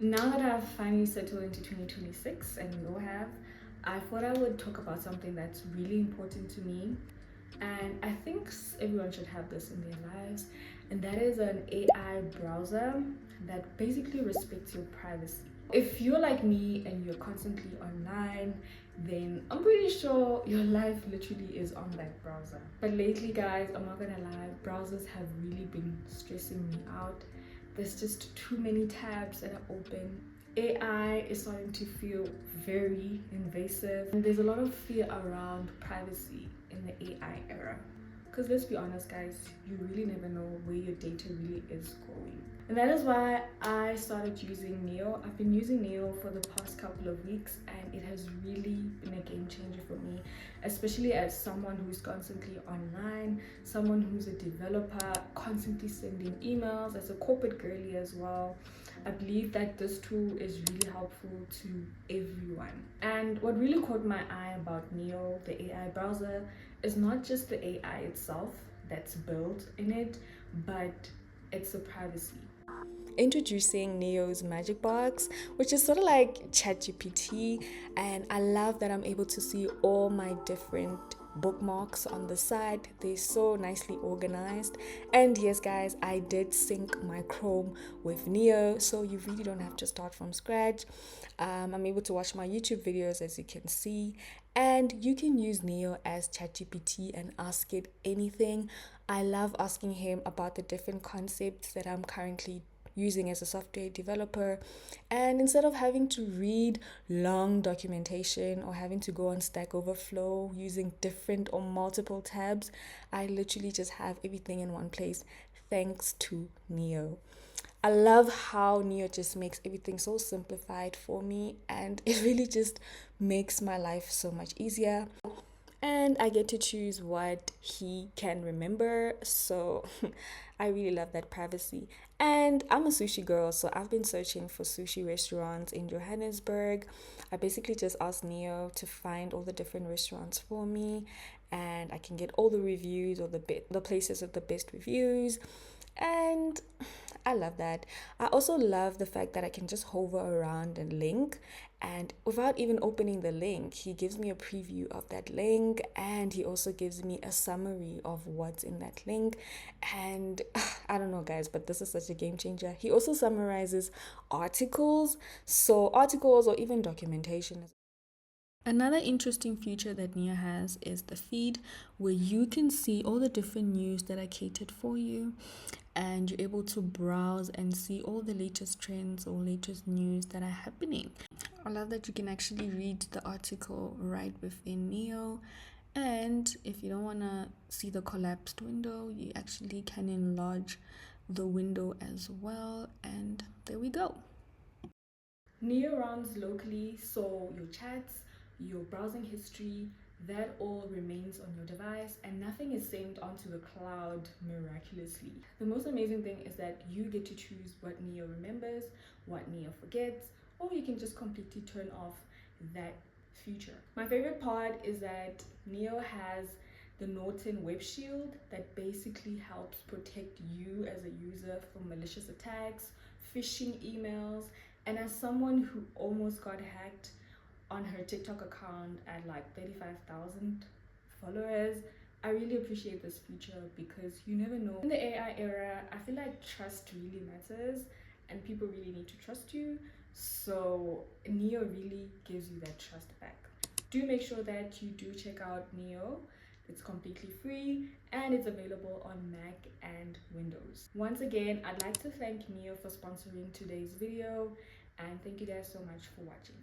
Now that I've finally settled into 2026 and you all have, I thought I would talk about something that's really important to me. And I think everyone should have this in their lives. And that is an AI browser that basically respects your privacy. If you're like me and you're constantly online, then I'm pretty sure your life literally is on that browser. But lately, guys, I'm not gonna lie, browsers have really been stressing me out. There's just too many tabs that are open. AI is starting to feel very invasive, and there's a lot of fear around privacy in the AI era. Because let's be honest, guys, you really never know where your data really is going. And that is why I started using Neo. I've been using Neo for the past couple of weeks, and it has really been a game changer for me, especially as someone who's constantly online, someone who's a developer, constantly sending emails, as a corporate girly as well. I believe that this tool is really helpful to everyone. And what really caught my eye about Neo, the AI browser, is not just the AI itself that's built in it, but it's the privacy. Introducing Neo's Magic Box, which is sort of like ChatGPT, and I love that I'm able to see all my different bookmarks on the side. They're so nicely organized. And yes, guys, I did sync my Chrome with Neo, so you really don't have to start from scratch. I'm able to watch my YouTube videos, as you can see, and you can use Neo as ChatGPT and ask it anything. I love asking him about the different concepts that I'm currently using as a software developer, and instead of having to read long documentation or having to go on Stack Overflow using different or multiple tabs, I literally just have everything in one place thanks to Neo. I love how Neo just makes everything so simplified for me, and it really just makes my life so much easier. And I get to choose what he can remember. So I really love that privacy. And I'm a sushi girl, so I've been searching for sushi restaurants in Johannesburg. I basically just asked Neo to find all the different restaurants for me, and I can get all the reviews or the places with the best reviews. And I love that. I also love the fact that I can just hover around and link, and without even opening the link, he gives me a preview of that link, and he also gives me a summary of what's in that link. And I don't know, guys, but this is such a game changer. He also summarizes articles, so articles or even documentation. Another interesting feature that Nia has is the feed, where you can see all the different news that are catered for you, and you're able to browse and see all the latest trends or latest news that are happening. I love that you can actually read the article right within Neo, and if you don't want to see the collapsed window, you actually can enlarge the window as well, and there we go. Neo runs locally, so your chats, your browsing history, that all remains on your device, and nothing is saved onto the cloud miraculously. The most amazing thing is that you get to choose what Neo remembers, what Neo forgets, or you can just completely turn off that feature. My favorite part is that Neo has the Norton web shield that basically helps protect you as a user from malicious attacks, phishing emails, and as someone who almost got hacked on her TikTok account at like 35,000 followers, I really appreciate this feature because you never know. In the AI era, I feel like trust really matters and people really need to trust you. So Neo really gives you that trust back. Do make sure that you do check out Neo. It's completely free and it's available on Mac and Windows. Once again, I'd like to thank Neo for sponsoring today's video, and thank you guys so much for watching.